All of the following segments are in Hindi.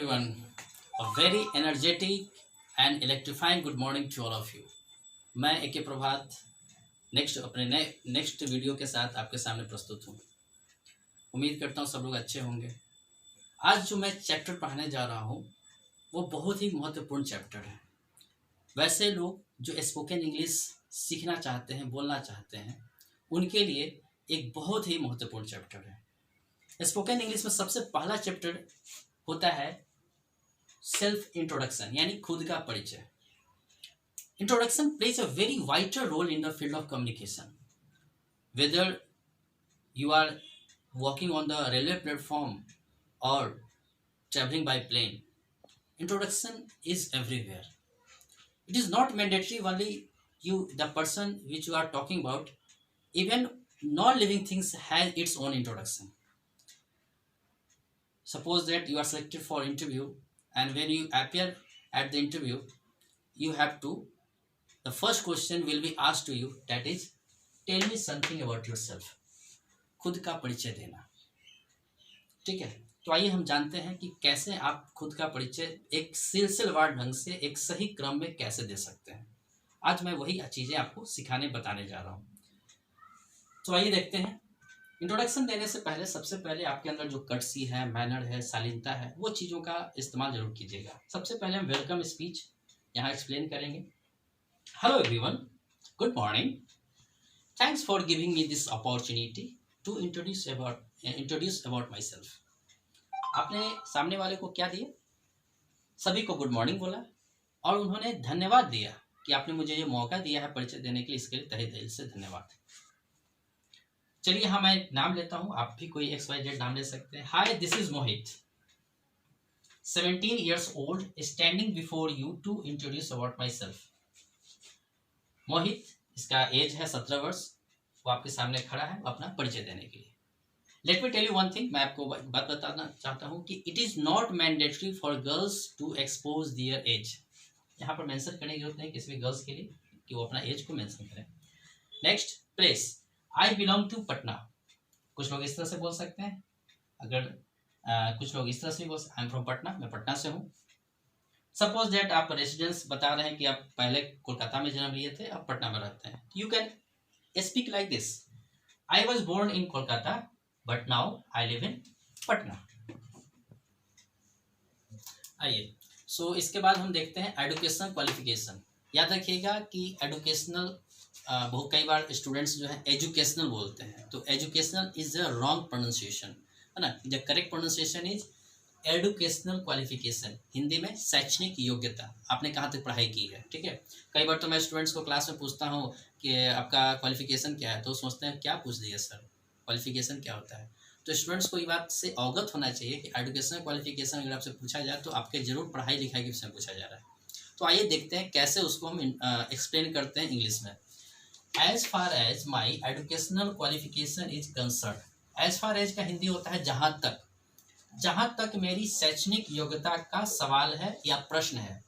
everyone. A very energetic and electrifying good morning to all of you. मैं ए.के. प्रभात अपने नए नेक्स्ट वीडियो के साथ आपके सामने प्रस्तुत हूँ। उम्मीद करता हूँ सब लोग अच्छे होंगे। आज जो मैं चैप्टर पढ़ाने जा रहा हूँ वो बहुत ही महत्वपूर्ण चैप्टर है। वैसे लोग जो स्पोकन इंग्लिश सीखना चाहते हैं, बोलना चाहते हैं, उनके लिए एक बहुत ही महत्वपूर्ण चैप्टर है। स्पोकन इंग्लिश में सबसे पहला चैप्टर होता है सेल्फ इंट्रोडक्शन, यानी खुद का परिचय। Introduction plays a very vital role in the field of communication, whether you are walking on the railway platform और travelling by plane. Introduction is everywhere. It is not mandatory only the person which you are talking about. Even non-living things has its own introduction. Suppose that you are selected for interview, and when you appear at the interview, the first question will be asked to you, that is, tell me something about yourself. खुद का परिचय देना, ठीक है। तो आइए हम जानते हैं कि कैसे आप खुद का परिचय एक सिलसिलेवार ढंग से एक सही क्रम में कैसे दे सकते हैं। आज मैं वही चीज़ें आपको सिखाने बताने जा रहा हूँ। तो आइए देखते हैं। इंट्रोडक्शन देने से पहले सबसे पहले आपके अंदर जो कर्टसी है, मैनर है, शालीनता है, वो चीज़ों का इस्तेमाल जरूर कीजिएगा। सबसे पहले हम वेलकम स्पीच यहाँ एक्सप्लेन करेंगे। Hello everyone, good morning, thanks for giving me this opportunity to introduce about myself. आपने सामने वाले को क्या दिया? सभी को गुड मॉर्निंग बोला और उन्होंने धन्यवाद दिया कि आपने मुझे ये मौका दिया है परिचय देने के लिए, इसके लिए तहे दिल से धन्यवाद। चलिए यहाँ मैं नाम लेता हूँ, आप भी कोई XYZ नाम ले सकते हैं। Hi, this is Mohit, 17 years old, standing before you to introduce about myself. Mohit, इसका एज है 17 वर्ष, वो आपके सामने खड़ा है अपना परिचय देने के लिए। Let me tell you one thing, मैं आपको बात बताना चाहता हूँ कि it is not mandatory for girls to expose their age. यहाँ पर मेंशन करने की जरूरत नहीं किसी भी गर्ल्स के लिए कि वो अपना एज को मेंशन करें। Next, place, I belong to Patna. कुछ लोग इस तरह से बोल सकते हैं, अगर कुछ लोग इस तरह से बोल सकते, आई एम फ्रॉम पटना, मैं पटना से हूँ। सपोज दैट आप रेसिडेंस बता रहे हैं कि आप पहले कोलकाता में जन्म लिए थे, अब पटना में रहते हैं। You can speak like this, I was born in Kolkata but now I live in Patna. आइए, सो इसके बाद हम देखते हैं एजुकेशनल क्वालिफिकेशन। याद रखिएगा कि एजुकेशनल बहुत कई बार स्टूडेंट्स जो है एजुकेशनल बोलते हैं, तो educational is the wrong pronunciation, है ना। The correct pronunciation is educational qualification, Hindi में शैक्षणिक योग्यता। आपने कहाँ तक पढ़ाई की है, ठीक है। कई बार तो मैं स्टूडेंट्स को क्लास में पूछता हूँ कि आपका क्वालिफिकेशन क्या है, तो सोचते हैं क्या पूछ दिया सर, क्वालिफिकेशन क्या होता है। तो स्टूडेंट्स को ये बात से अवगत होना चाहिए कि एजुकेशनल क्वालिफिकेशन अगर आपसे पूछा जाए तो आपके जरूर पढ़ाई लिखाई के विषय में पूछा जा रहा है। तो आइए देखते हैं कैसे उसको हम एक्सप्लेन करते हैं इंग्लिश में। As far as my educational qualification is concern. As far as का हिंदी होता है जहाँ तक। जहाँ तक मेरी शैक्षणिक योग्यता का सवाल है या प्रश्न है।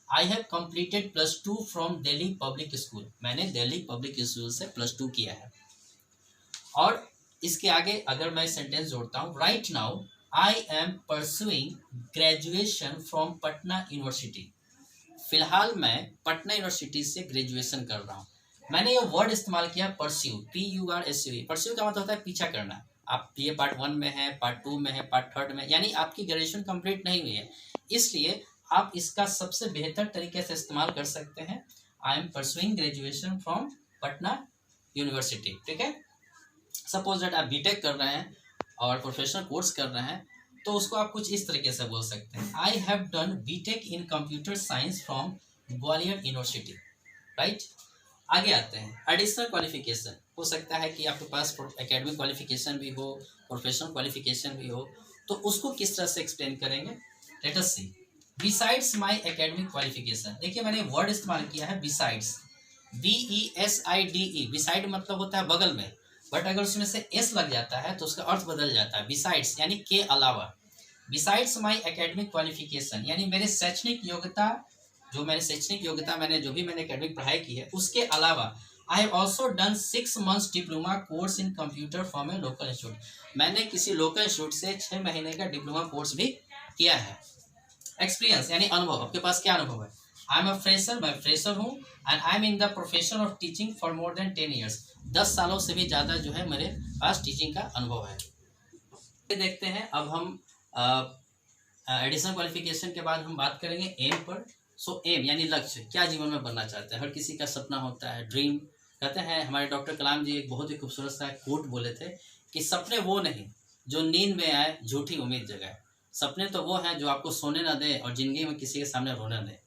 I have completed +2 from Delhi public school. मैंने दिल्ली पब्लिक स्कूल से +2 किया है। और इसके आगे अगर मैं सेंटेंस जोड़ता हूँ, right now I am pursuing graduation from Patna university. फिलहाल मैं पटना यूनिवर्सिटी से ग्रेजुएशन कर रहा हूँ। मैंने ये वर्ड इस्तेमाल किया परस्यू, PURSUE। परस्यू का मतलब होता है पीछा करना। आप ये पार्ट 1 में है, पार्ट 2 में है, पार्ट 3 में, यानी आपकी ग्रेजुएशन कंप्लीट नहीं हुई है, इसलिए आप इसका सबसे बेहतर तरीके से इस्तेमाल कर सकते हैं, I am pursuing graduation from Patna university, ठीक है। सपोज दैट आप बीटेक कर रहे हैं और प्रोफेशनल कोर्स कर रहे हैं, तो उसको आप कुछ इस तरीके से बोल सकते हैं, I have done BTech in computer science from Gwalior university, right. आगे आते हैं, एडिशनल क्वालिफिकेशन। हो सकता है कि आपके पास एकेडमिक क्वालिफिकेशन भी हो, प्रोफेशनल क्वालिफिकेशन भी हो, तो उसको किस तरह से एक्सप्लेन करेंगे। लेट अस सी, बिसाइड्स माई एकेडमिक क्वालिफिकेशन। देखिए मैंने वर्ड इस्तेमाल किया है बिसाइड्स, BESIDE। बिसाइड मतलब होता है बगल में, बट अगर उसमें से एस लग जाता है तो उसका अर्थ बदल जाता है। बिसाइड्स यानी के अलावा। बिसाइड्स माई एकेडमिक क्वालिफिकेशन यानी मेरे शैक्षणिक योग्यता, मैंने जो भी एकेडमिक पढ़ाई की है उसके अलावा, I have also done 6 months diploma course in computer from A local institute. मैंने किसी लोकल इंस्टीट्यूट से 6 महीने का डिप्लोमा कोर्स भी किया है। एक्सपीरियंस यानी अनुभव, आपके पास क्या अनुभव है? आई एम अ फ्रेशर, मैं फ्रेशर हूँ, and I M in the profession of teaching for more than 10 years, 10 सालों से भी ज़्यादा जो है मेरे पास टीचिंग का अनुभव है। देखते हैं अब हम एडिशनल क्वालिफिकेशन के बाद हम बात करेंगे एम पर। सो एम यानी लक्ष्य, क्या जीवन में बनना चाहते हैं? हर किसी का सपना होता है, ड्रीम। कहते हैं हमारे डॉक्टर कलाम जी एक बहुत ही खूबसूरत सा कोट बोले थे कि सपने वो नहीं जो नींद में आए झूठी उम्मीद जगाए, सपने तो वो हैं जो आपको सोने ना दे और जिंदगी में किसी के सामने रोने दे।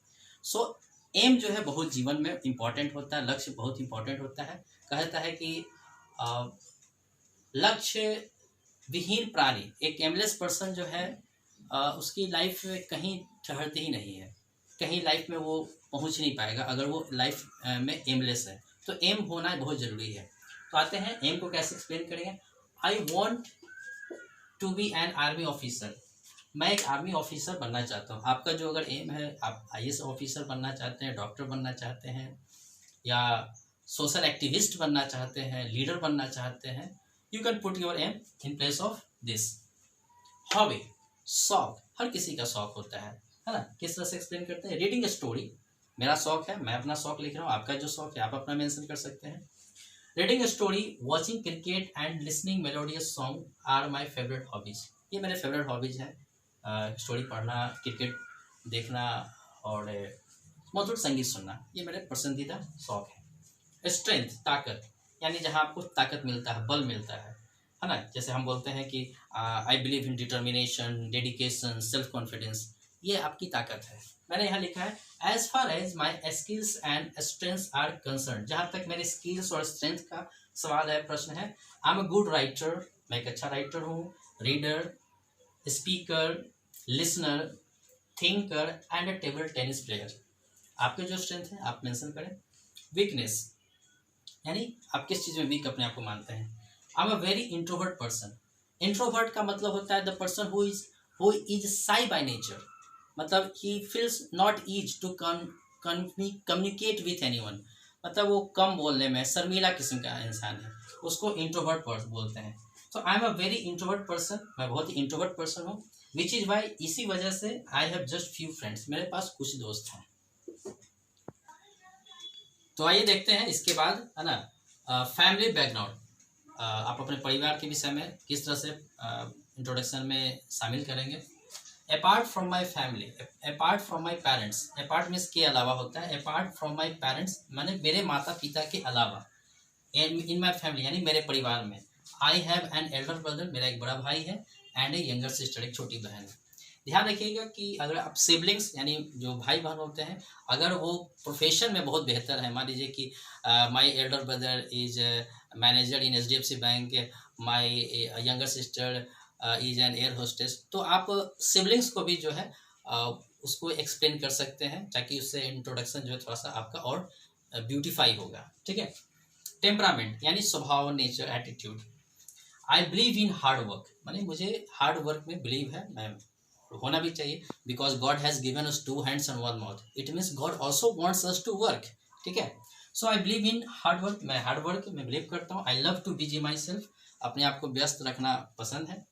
सो एम जो है बहुत जीवन में इम्पॉर्टेंट होता है, लक्ष्य बहुत इम्पॉर्टेंट होता है। कहता है कि लक्ष्य विहीन प्राणी, एक एमलेस पर्सन जो है उसकी लाइफ में कहीं ठहरती ही नहीं है, कहीं लाइफ में वो पहुंच नहीं पाएगा अगर वो लाइफ में एमलेस है। तो एम होना बहुत ज़रूरी है। तो आते हैं एम को कैसे एक्सप्लेन करेंगे। I want to be an army officer, मैं एक आर्मी ऑफिसर बनना चाहता हूँ। आपका जो अगर एम है, आप IAS ऑफिसर बनना चाहते हैं, डॉक्टर बनना चाहते हैं, या सोशल एक्टिविस्ट बनना चाहते हैं, लीडर बनना चाहते हैं, you can put your aim in place of this. Hobby, शौक, हर किसी का शौक होता है ना? किस तरह से एक्सप्लेन करते हैं? रीडिंग स्टोरी, मेरा शौक है, मैं अपना शौक लिख रहा हूँ, आपका जो शौक है आप अपना मेंशन कर सकते हैं। Reading story, watching cricket and listening melodious song are my favourite hobbies, ये मेरे फेवरेट हॉबीज हैं। स्टोरी पढ़ना, क्रिकेट देखना और मधुर संगीत सुनना, ये मेरे पसंदीदा शौक है। स्ट्रेंथ, ताकत, यानी जहाँ आपको ताकत मिलता है, बल मिलता है ना? जैसे हम बोलते हैं कि I believe in determination, dedication, self confidence, ये आपकी ताकत है। मैंने यहाँ लिखा है as far as my skills and strengths are concern, जहाँ तक मेरे स्किल्स और स्ट्रेंथ का सवाल है, प्रश्न है। आई एम अ गुड राइटर, मैं एक अच्छा राइटर हूँ। Reader, speaker, listener, thinker and a table tennis player. आपके जो स्ट्रेंथ है आप मेंशन करें। वीकनेस, यानी आप किस चीज़ में वीक अपने आप को मानते हैं। I am a very introvert person, introvert का मतलब होता है the person who is shy by nature, मतलब he feels not ease to communicate with anyone, मतलब वो कम बोलने में शर्मीला किस्म का इंसान है, उसको इंट्रोवर्ट बोलते हैं। तो आई am a very introvert person, मैं बहुत ही इंट्रोवर्ट पर्सन हूँ। विच इज वाई, इसी वजह से I have just few friends, मेरे पास कुछ दोस्त हैं। तो आइए देखते हैं इसके बाद, है ना, फैमिली बैकग्राउंड, आप अपने परिवार के विषय में किस तरह से इंट्रोडक्शन में शामिल करेंगे। Apart from my family, apart from my parents, apart means के अलावा होता है, अपार्ट फ्रॉम माई पेरेंट्स माने मेरे माता पिता के अलावा, इन माई फैमिली यानी मेरे परिवार में, I have an elder brother, मेरा एक बड़ा भाई है, एंड ए यंगर सिस्टर, एक छोटी बहन है। ध्यान रखिएगा कि अगर आप सिबलिंग्स यानी जो भाई बहन होते हैं, अगर वो प्रोफेशन में बहुत बेहतर है, मान लीजिए कि my elder brother is manager in HDFC bank, my younger sister is an air hostess, तो आप सिबलिंग्स को भी जो है उसको एक्सप्लेन कर सकते हैं, ताकि उससे इंट्रोडक्शन जो है थोड़ा सा आपका और ब्यूटीफाई होगा। ठीक है। टेम्परामेंट यानी स्वभाव, nature, attitude. I believe in hard work, माने मुझे हार्ड वर्क में बिलीव है, मैं होना भी चाहिए, because God has given us 2 hands and 1 mouth, it means God also wants us to work. ठीक है। So I believe in hard work, मैं हार्ड वर्क में बिलीव करता हूँ। I love to busy myself, अपने आप को व्यस्त रखना पसंद है।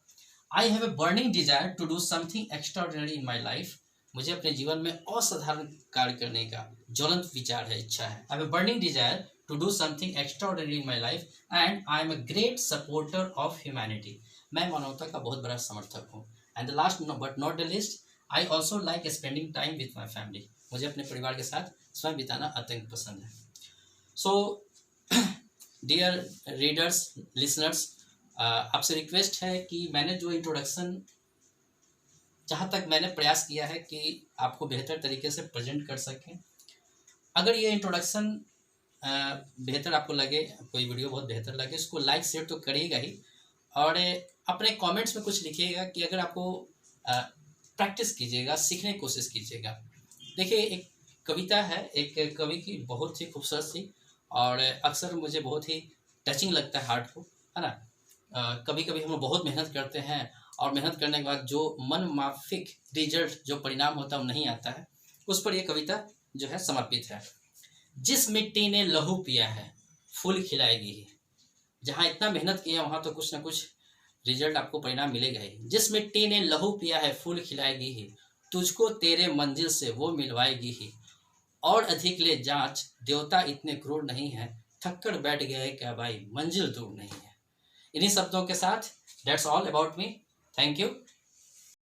I have a burning desire to do something extraordinary in my life, मुझे अपने जीवन में असाधारण कार्य करने का ज्वलंत विचार है, इच्छा है। I have a burning desire to do something extraordinary in my life, and I am a great supporter of humanity, मैं मानवता का बहुत बड़ा समर्थक हूँ। And the last but not the list, I also like spending time with my family, मुझे अपने परिवार के साथ समय बिताना अत्यंत पसंद है। सो डियर रीडर्स, लिसनर्स, आपसे रिक्वेस्ट है कि मैंने जो इंट्रोडक्शन, जहाँ तक मैंने प्रयास किया है कि आपको बेहतर तरीके से प्रेजेंट कर सकें, अगर ये इंट्रोडक्शन बेहतर आपको लगे, कोई वीडियो बहुत बेहतर लगे, इसको लाइक शेयर तो करिएगा ही, और अपने कमेंट्स में कुछ लिखिएगा कि अगर आपको प्रैक्टिस कीजिएगा, सीखने की कोशिश कीजिएगा। देखिए एक कविता है एक कवि की, बहुत ही खूबसूरत सी, और अक्सर मुझे बहुत ही टचिंग लगता है हार्ट को, है ना। कभी कभी हम लोग बहुत मेहनत करते हैं और मेहनत करने के बाद जो मन माफिक रिजल्ट, जो परिणाम होता है वो नहीं आता है, उस पर यह कविता जो है समर्पित है। जिस मिट्टी ने लहू पिया है फूल खिलाएगी ही, जहाँ इतना मेहनत किया वहाँ तो कुछ ना कुछ रिजल्ट आपको परिणाम मिलेगा ही। जिस मिट्टी ने लहू पिया है फूल खिलाएगी ही, तुझको तेरे मंजिल से वो मिलवाएगी ही, और अधिक ले जांच देवता इतने क्रूर नहीं है, थक्कर बैठ गए क्या भाई मंजिल दूर नहीं है। इन्हीं शब्दों के साथ that's all about me. Thank you.